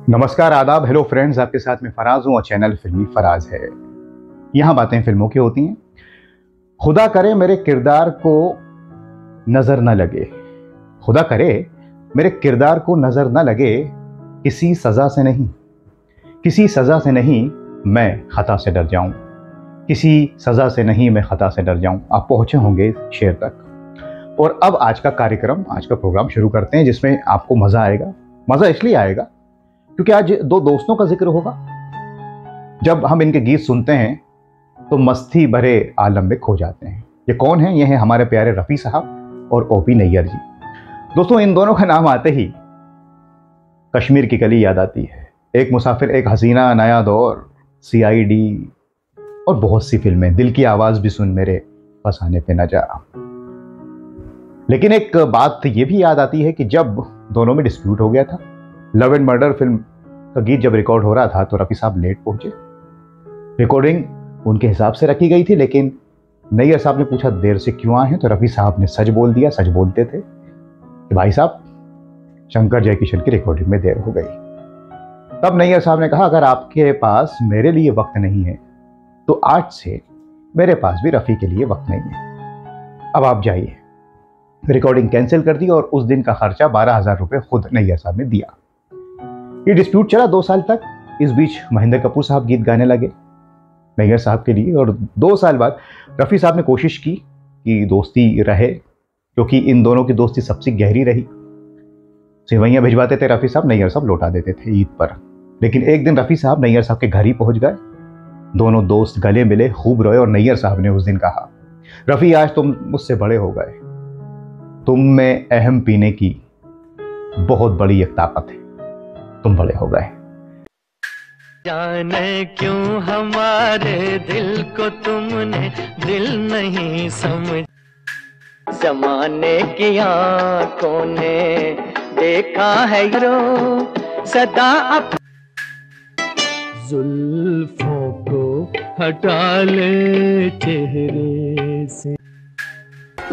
नमस्कार, आदाब, hello friends. आपके साथ में फराज हूं और चैनल फिल्मी फराज है। यहां बातें फिल्मों की होती हैं। खुदा करे मेरे किरदार को नजर न लगे, खुदा करे मेरे किरदार को नजर न लगे, किसी सजा से नहीं, किसी सजा से नहीं मैं खता से डर जाऊं, किसी सजा से नहीं मैं खता से डर जाऊं। आप पहुंचे होंगे शेर तक। और अब आज का कार्यक्रम, आज का प्रोग्राम शुरू करते हैं, जिसमें आपको मजा आएगा। मजा इसलिए आएगा क्योंकि आज दो दोस्तों का जिक्र होगा। जब हम इनके गीत सुनते हैं तो मस्ती भरे आलम में खो जाते हैं। ये कौन है? ये हैं हमारे प्यारे रफ़ी साहब और ओपी नैयर जी। दोस्तों, इन दोनों का नाम आते ही कश्मीर की कली याद आती है। एक मुसाफिर, एक हसीना, नया दौर, CID और बहुत सी फिल्में। दिल की आवाज़ भी सुन मेरे फसाने पे न जा। लेकिन एक बात ये भी याद आती है कि जब दोनों में डिस्प्यूट हो गया था, लव एंड मर्डर फिल्म का गीत जब रिकॉर्ड हो रहा था तो रफ़ी साहब लेट पहुंचे। रिकॉर्डिंग उनके हिसाब से रखी गई थी, लेकिन नैयर साहब ने पूछा देर से क्यों आए हैं, तो रफ़ी साहब ने सच बोल दिया। सच बोलते थे कि भाई साहब, शंकर जयकिशन की रिकॉर्डिंग में देर हो गई। तब नैयर साहब ने कहा, अगर आपके पास मेरे लिए वक्त नहीं है तो आज से मेरे पास भी रफ़ी के लिए वक्त नहीं है, अब आप जाइए। रिकॉर्डिंग कैंसिल कर दी और उस दिन का खर्चा 12,000 रुपये खुद नैयर साहब ने दिया। ये डिस्प्यूट चला 2 साल तक। इस बीच महेंद्र कपूर साहब गीत गाने लगे नैयर साहब के लिए, और 2 साल बाद रफ़ी साहब ने कोशिश की कि दोस्ती रहे, क्योंकि इन दोनों की दोस्ती सबसे गहरी रही। सेवैयाँ भिजवाते थे रफ़ी साहब, नैयर साहब लौटा देते थे ईद पर। लेकिन एक दिन रफ़ी साहब नैयर साहब के घर ही पहुंच गए। दोनों दोस्त गले मिले, खूब रोए, और नैयर साहब ने उस दिन कहा, रफ़ी आज तुम मुझसे बड़े हो गए, तुम में अहम पीने की बहुत बड़ी एक ताकत है, तुम बड़े हो गए। जाने क्यों हमारे दिल को तुमने दिल नहीं समझ, जमाने की आंखों ने देखा है रो सदा अप जुल्फों को हटा ले चेहरे से।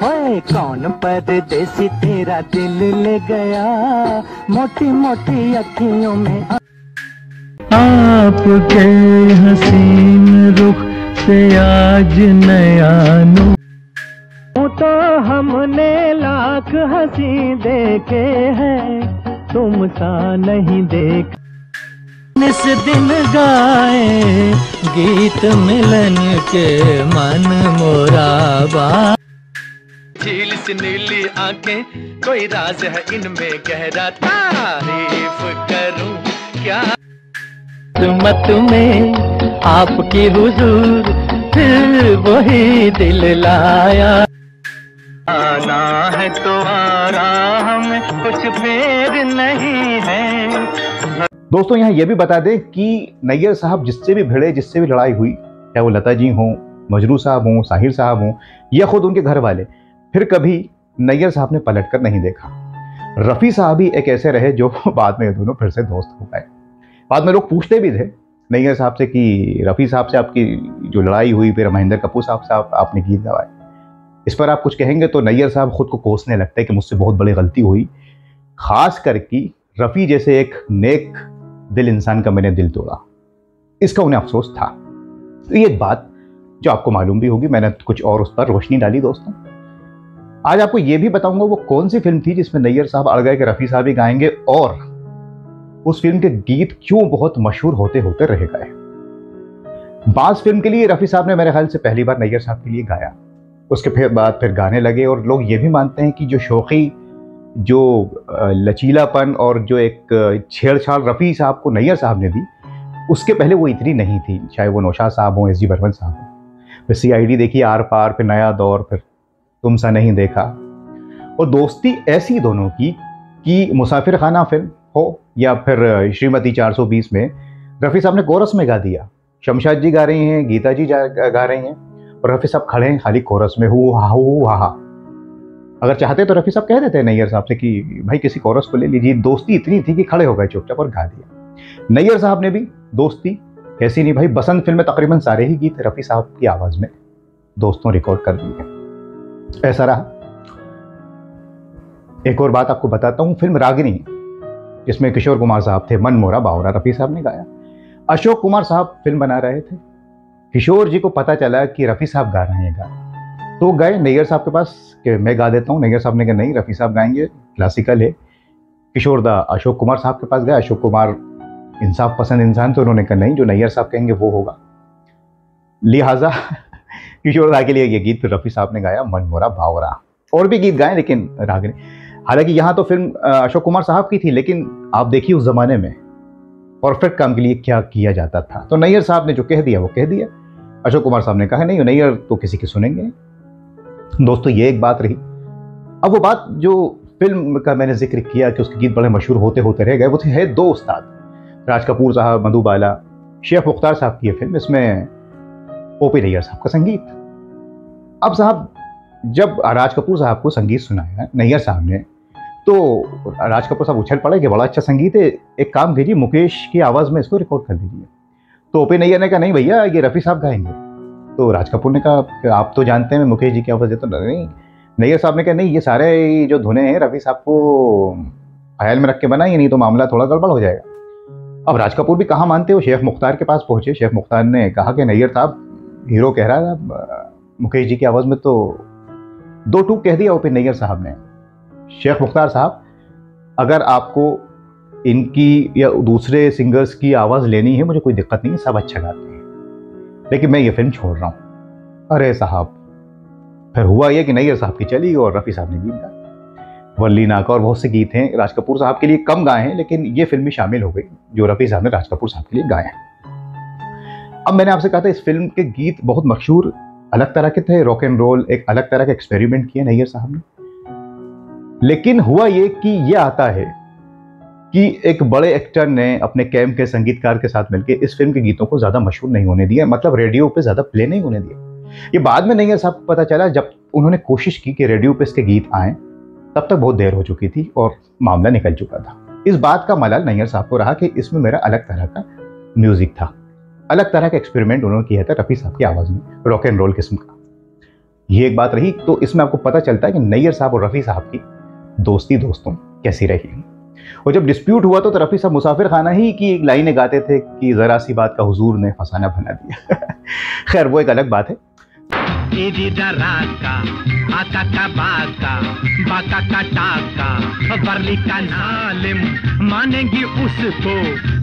ओए कौन परदेसी तेरा दिल ले गया, मोटी मोटी अखियों में आपके हसीन रुख से आज नया नूर। तो हमने लाख हंसी देखे हैं, तुम सा नहीं देख। इस दिन गाए गीत मिलन के मन मोराबा। झील सी नीली आंखें, कोई राज है इनमें गहरा, तारीफ करूं क्या मत में आपकी हुजूर, फिर वही दिल लाया। आना है तो आरा, हमें कुछ फेर नहीं है। दोस्तों, यहाँ ये भी बता दें कि नैयर साहब जिससे भी भिड़े, जिससे भी लड़ाई हुई, चाहे वो लता जी हों, मजरू साहब हों, साहिर साहब हों, या खुद उनके घर वाले, फिर कभी नैयर साहब ने पलट कर नहीं देखा। रफ़ी साहब ही एक ऐसे रहे जो बाद में ये दोनों फिर से दोस्त हो गए। बाद में लोग पूछते भी थे नैयर साहब से कि रफ़ी साहब से आपकी जो लड़ाई हुई, फिर महेंद्र कपूर साहब आपने गीत गवाए, इस पर आप कुछ कहेंगे? तो नैयर साहब खुद को कोसने लगते हैं कि मुझसे बहुत बड़ी गलती हुई, खास करके रफ़ी जैसे एक नेक दिल इंसान का मैंने दिल तोड़ा, इसका उन्हें अफसोस था। तो ये एक बात जो आपको मालूम भी होगी, मैंने कुछ और उस पर रोशनी डाली। दोस्तों, आज आपको ये भी बताऊंगा वो कौन सी फिल्म थी जिसमें नैयर साहब अड़ गए कि रफ़ी साहब ही गाएंगे, और उस फिल्म के गीत क्यों बहुत मशहूर होते होते रह गए। बाज फिल्म के लिए रफ़ी साहब ने मेरे ख्याल से पहली बार नैयर साहब के लिए गाया, उसके बाद फिर गाने लगे। और लोग ये भी मानते हैं कि जो शौक़ी, जो लचीलापन और जो एक छेड़छाड़ रफ़ी साहब को नैयर साहब ने दी, उसके पहले वो इतनी नहीं थी, चाहे वो नौशाद साहब हों, SG बर्मन साहब हों। फिर CID देखिए, आर पार, फिर नया दौर, फिर तुम सा नहीं देखा। और दोस्ती ऐसी दोनों की कि मुसाफिर खाना फिल्म हो या फिर श्रीमती 420 में रफ़ी साहब ने कोरस में गा दिया। शमशाद जी गा रही हैं, गीता जी गा रही हैं, और रफ़ी साहब खड़े हैं खाली कोरस में, हु हा। अगर चाहते तो रफ़ी साहब कह देते हैं नैयर साहब से कि भाई किसी कोरस को ले लीजिए। दोस्ती इतनी थी कि खड़े हो गए चुपचाप और गा दिया। नैयर साहब ने भी दोस्ती कैसी नहीं भाई, बसंत फिल्म में तकरीबन सारे ही गीत रफ़ी साहब की आवाज़ में दोस्तों रिकॉर्ड कर दी है। ऐसा रहा। एक और बात आपको बताता हूँ, फिल्म रागिनी, जिसमें किशोर कुमार साहब थे, मन मोरा बावरा रफ़ी साहब ने गाया। अशोक कुमार साहब फिल्म बना रहे थे, किशोर जी को पता चला कि रफ़ी साहब गा रहे हैं गाना, तो गए नैयर साहब के पास कि मैं गा देता हूँ। नैयर साहब ने कहा नहीं, रफ़ी साहब गाएंगे, क्लासिकल है। किशोर दा अशोक कुमार साहब के पास गए। अशोक कुमार इंसाफ पसंद इंसान, तो उन्होंने कहा नहीं, जो नैयर साहब कहेंगे वो होगा। लिहाजा किशोर दा के लिए ये गीत रफ़ी साहब ने गाया, मन मोरा बावरा। और भी गीत गाए, लेकिन रागिनी, हालांकि यहाँ तो फिल्म अशोक कुमार साहब की थी, लेकिन आप देखिए उस जमाने में परफेक्ट काम के लिए क्या किया जाता था। तो नैयर साहब ने जो कह दिया वो कह दिया। अशोक कुमार साहब ने कहा नहीं, नैयर तो किसी की सुनेंगे। दोस्तों ये एक बात रही। अब वो बात जो फिल्म का मैंने जिक्र किया कि उसके गीत बड़े मशहूर होते होते रह गए, वो थे है दो उस्ताद, राज कपूर साहब, मधुबाला, शेख मुख्तार साहब की ये फिल्म, इसमें ओपी नैयर साहब का संगीत। अब साहब जब राज कपूर साहब को संगीत सुनाया नैयर साहब ने, तो राज कपूर साहब उछल पड़े कि बड़ा अच्छा संगीत है, एक काम कीजिए मुकेश की आवाज़ में इसको रिकॉर्ड कर दीजिए। तो ओपी नैयर ने कहा नहीं भैया, ये रफ़ी साहब गाएंगे। तो राज कपूर ने कहा आप तो जानते हैं मैं मुकेश जी की आवाज़ देता हूँ। नहीं, नैयर साहब ने कहा नहीं, ये सारे जो धुने हैं रफ़ी साहब को ख्याल में रख के बनाइए, नहीं तो मामला थोड़ा गड़बड़ हो जाएगा। अब राज कपूर भी कहाँ मानते हो, शेख मुख्तार के पास पहुँचे। शेख मुख्तार ने कहा कि नैयर साहब हीरो कह रहा था मुकेश जी की आवाज़ में, तो दो टूक कह दिया ओपी नैयर साहब ने। शेख मुख्तार साहब, अगर आपको इनकी या दूसरे सिंगर्स की आवाज़ लेनी है मुझे कोई दिक्कत नहीं है, सब अच्छा गाते हैं, लेकिन मैं ये फिल्म छोड़ रहा हूँ। अरे साहब, फिर हुआ ये कि नैयर साहब की चली और रफ़ी साहब ने गीत गाया। वल्ली नाका और बहुत से गीत हैं राज कपूर साहब के लिए कम गाए हैं, लेकिन ये फिल्म में शामिल हो गई जो रफ़ी साहब ने राज कपूर साहब के लिए गाए हैं। अब मैंने आपसे कहा था इस फिल्म के गीत बहुत मशहूर अलग तरह के थे, रॉक एंड रोल एक अलग तरह का एक्सपेरिमेंट किया नैयर साहब ने। लेकिन हुआ ये कि ये आता है कि एक बड़े एक्टर ने अपने कैंप के संगीतकार के साथ मिलकर इस फिल्म के गीतों को ज़्यादा मशहूर नहीं होने दिया, मतलब रेडियो पे ज़्यादा प्ले नहीं होने दिया। ये बाद में नैयर साहब को पता चला, जब उन्होंने कोशिश की कि रेडियो पे इसके गीत आएँ, तब तक बहुत देर हो चुकी थी और मामला निकल चुका था। इस बात का मलाल नैयर साहब को रहा कि इसमें मेरा अलग तरह का म्यूज़िक था, अलग तरह का एक्सपेरिमेंट उन्होंने किया था रफ़ी साहब की आवाज़ में, रॉक एंड रोल किस्म का। ये एक बात रही। तो इसमें आपको पता चलता है कि नैयर साहब और रफ़ी साहब की दोस्ती दोस्तों कैसी रही। और जब डिस्प्यूट हुआ तो रफ़ी साहब मुसाफिर खाना ही की एक लाइनें गाते थे कि ज़रा सी बात का हुजूर ने फसाना बना दिया। खैर वो एक अलग बात है। आका का बाका का टाका, वर्ली का नालिम, मानेंगी उसको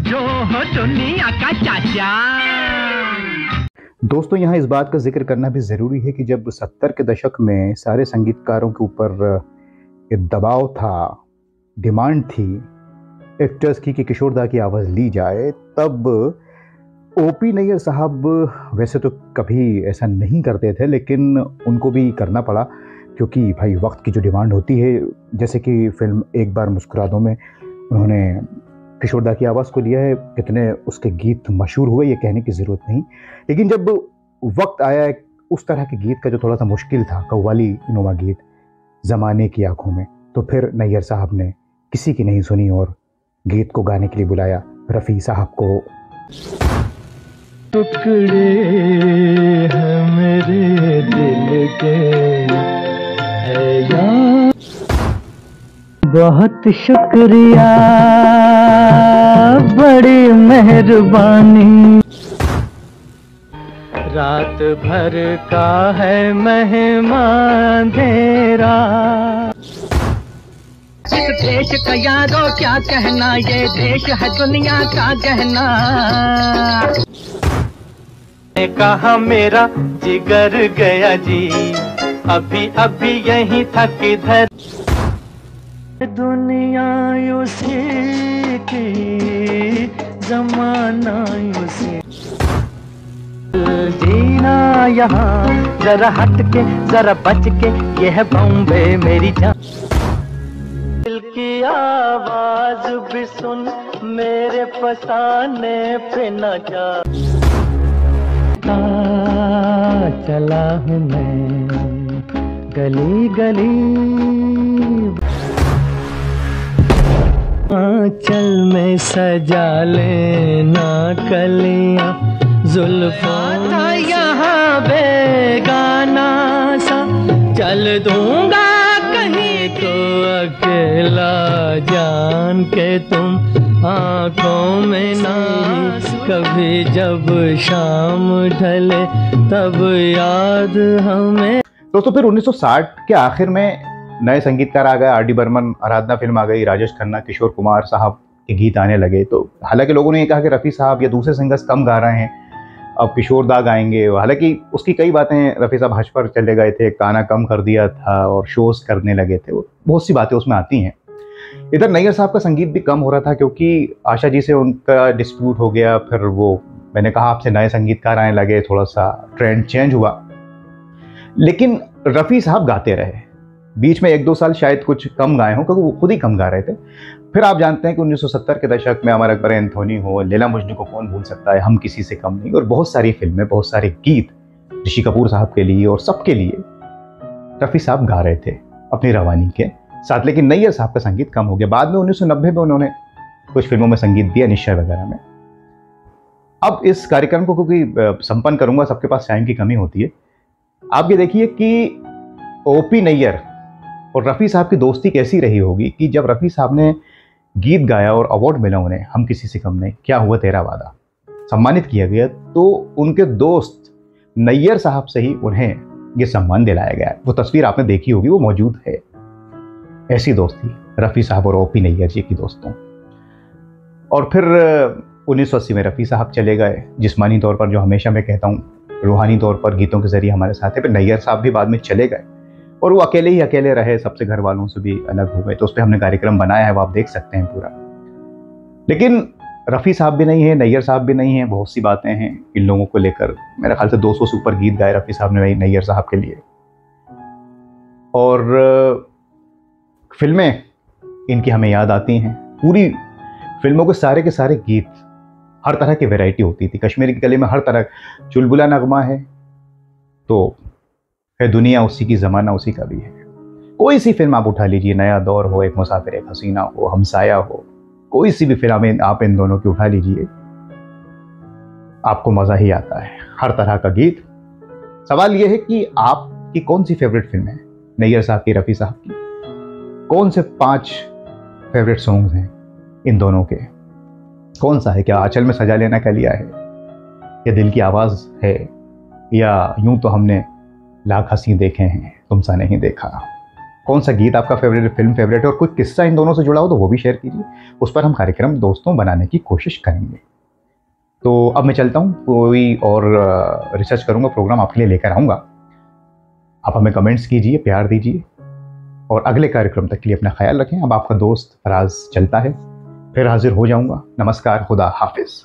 जो हो दुनिया का चाचा। दोस्तों यहाँ इस बात का जिक्र करना भी ज़रूरी है कि जब 70 के दशक में सारे संगीतकारों के ऊपर एक दबाव था, डिमांड थी एक्टर्स की कि किशोर दा की आवाज़ ली जाए, तब ओपी नैयर साहब वैसे तो कभी ऐसा नहीं करते थे, लेकिन उनको भी करना पड़ा क्योंकि भाई वक्त की जो डिमांड होती है, जैसे कि फिल्म एक बार मुस्कुरा दो में उन्होंने किशोर दा की आवाज़ को लिया है, कितने उसके गीत मशहूर हुए ये कहने की ज़रूरत नहीं। लेकिन जब वक्त आया उस तरह के गीत का जो थोड़ा सा मुश्किल था, कव्वाली नुमा गीत ज़माने की आंखों में, तो फिर नैयर साहब ने किसी की नहीं सुनी और गीत को गाने के लिए बुलाया रफ़ी साहब को। टुकड़े हैं मेरे दिल के है यार, बहुत शुक्रिया, बड़ी मेहरबानी, रात भर का है मेहमान तेरा। इस देश का यारो क्या कहना, ये देश है दुनिया का गहना। कहा मेरा जिगर गया जी, अभी अभी यहीं था किधर, दुनिया उसी की जमाना उसी, जीना यहाँ जरा हट के जरा बच के, ये है बॉम्बे मेरी जान, दिल की आवाज भी सुन मेरे फसाने पे न जा, चला हूँ मैं गली गली, आंचल में सजा लेना कलियां, जुल्फों यहाँ बेगान चल दूंगा कहीं तो अकेला, जान के तुम आंखों में ना, कभी जब शाम ढले तब याद हमें। दोस्तों फिर 1960 के आखिर में नए संगीतकार आ गए, आर.डी. बर्मन, आराधना फिल्म आ गई, राजेश खन्ना, किशोर कुमार साहब के गीत आने लगे। तो हालांकि लोगों ने ये कहा कि रफ़ी साहब या दूसरे सिंगर्स कम गा रहे हैं, अब किशोर दा गाएंगे। हालांकि उसकी कई बातें, रफ़ी साहब हज पर चले गए थे, गाना कम कर दिया था और शोज़ करने लगे थे, वो बहुत सी बातें उसमें आती हैं। इधर नैयर साहब का संगीत भी कम हो रहा था क्योंकि आशा जी से उनका डिस्प्यूट हो गया। फिर वो, मैंने कहा आपसे, नए संगीतकार आने लगे, थोड़ा सा ट्रेंड चेंज हुआ। लेकिन रफ़ी साहब गाते रहे, बीच में 1-2 साल शायद कुछ कम गाए हों क्योंकि वो खुद ही कम गा रहे थे। फिर आप जानते हैं कि 1970 के दशक में अमर अकबर एंथोनी हो, लैला मजनू को कौन भूल सकता है, हम किसी से कम नहीं, और बहुत सारी फिल्में, बहुत सारे गीत ऋषि कपूर साहब के लिए और सबके लिए रफ़ी साहब गा रहे थे अपनी रवानी के साथ। लेकिन नैयर साहब का संगीत कम हो गया। बाद में 1990 में उन्होंने कुछ फिल्मों में संगीत दिया, निश्चय वगैरह में। अब इस कार्यक्रम को क्योंकि संपन्न करूंगा, सबके पास टाइम की कमी होती है। आप ये देखिए कि ओपी नैयर और रफ़ी साहब की दोस्ती कैसी रही होगी कि जब रफ़ी साहब ने गीत गाया और अवार्ड मिला उन्हें, हम किसी से कम नहीं, क्या हुआ तेरा वादा, सम्मानित किया गया, तो उनके दोस्त नैयर साहब से ही उन्हें ये सम्मान दिलाया गया। वो तस्वीर आपने देखी होगी, वो मौजूद है। ऐसी दोस्ती रफ़ी साहब और ओपी नैयर जी की दोस्तों। और फिर 1980 में रफ़ी साहब चले गए, जिस्मानी तौर पर, जो हमेशा मैं कहता हूँ, रूहानी तौर पर गीतों के जरिए हमारे साथ है। फिर नैयर साहब भी बाद में चले गए और वो अकेले ही अकेले रहे, सबसे घर वालों से भी अलग हो गए। तो उस पर हमने कार्यक्रम बनाया है, वो आप देख सकते हैं पूरा। लेकिन रफ़ी साहब भी नहीं है, नैयर साहब भी नहीं है, बहुत सी बातें हैं इन लोगों को लेकर। मेरे ख्याल से 200 से ऊपर गीत गाए रफ़ी साहब ने नैयर साहब के लिए, और फिल्में इनकी हमें याद आती हैं। पूरी फिल्मों के सारे गीत, हर तरह की वैरायटी होती थी। कश्मीरी के गले में हर तरह, चुलबुला नगमा है तो है दुनिया उसी की, ज़माना उसी का भी है। कोई सी फिल्म आप उठा लीजिए, नया दौर हो, एक मुसाफिर एक हसीना हो, हमसाया हो, कोई सी भी फिल्म आप इन दोनों की उठा लीजिए, आपको मज़ा ही आता है। हर तरह का गीत। सवाल यह है कि आपकी कौन सी फेवरेट फिल्म है, नैयर साहब की, रफ़ी साहब की? कौन से 5 फेवरेट सॉन्ग्स हैं इन दोनों के? कौन सा है? क्या आंचल में सजा लेना का लिया है, या दिल की आवाज़ है, या यूं तो हमने लाख हंसी देखे हैं तुमसा नहीं देखा? कौन सा गीत आपका फेवरेट, फिल्म फेवरेट है, और कोई किस्सा इन दोनों से जुड़ा हो तो वो भी शेयर कीजिए। उस पर हम कार्यक्रम दोस्तों बनाने की कोशिश करेंगे। तो अब मैं चलता हूँ, कोई और रिसर्च करूँगा, प्रोग्राम आपके लिए लेकर आऊँगा। आप हमें कमेंट्स कीजिए, प्यार दीजिए, और अगले कार्यक्रम तक के लिए अपना ख्याल रखें। अब आपका दोस्त फराज चलता है, फिर हाजिर हो जाऊँगा। नमस्कार, खुदा हाफिज़।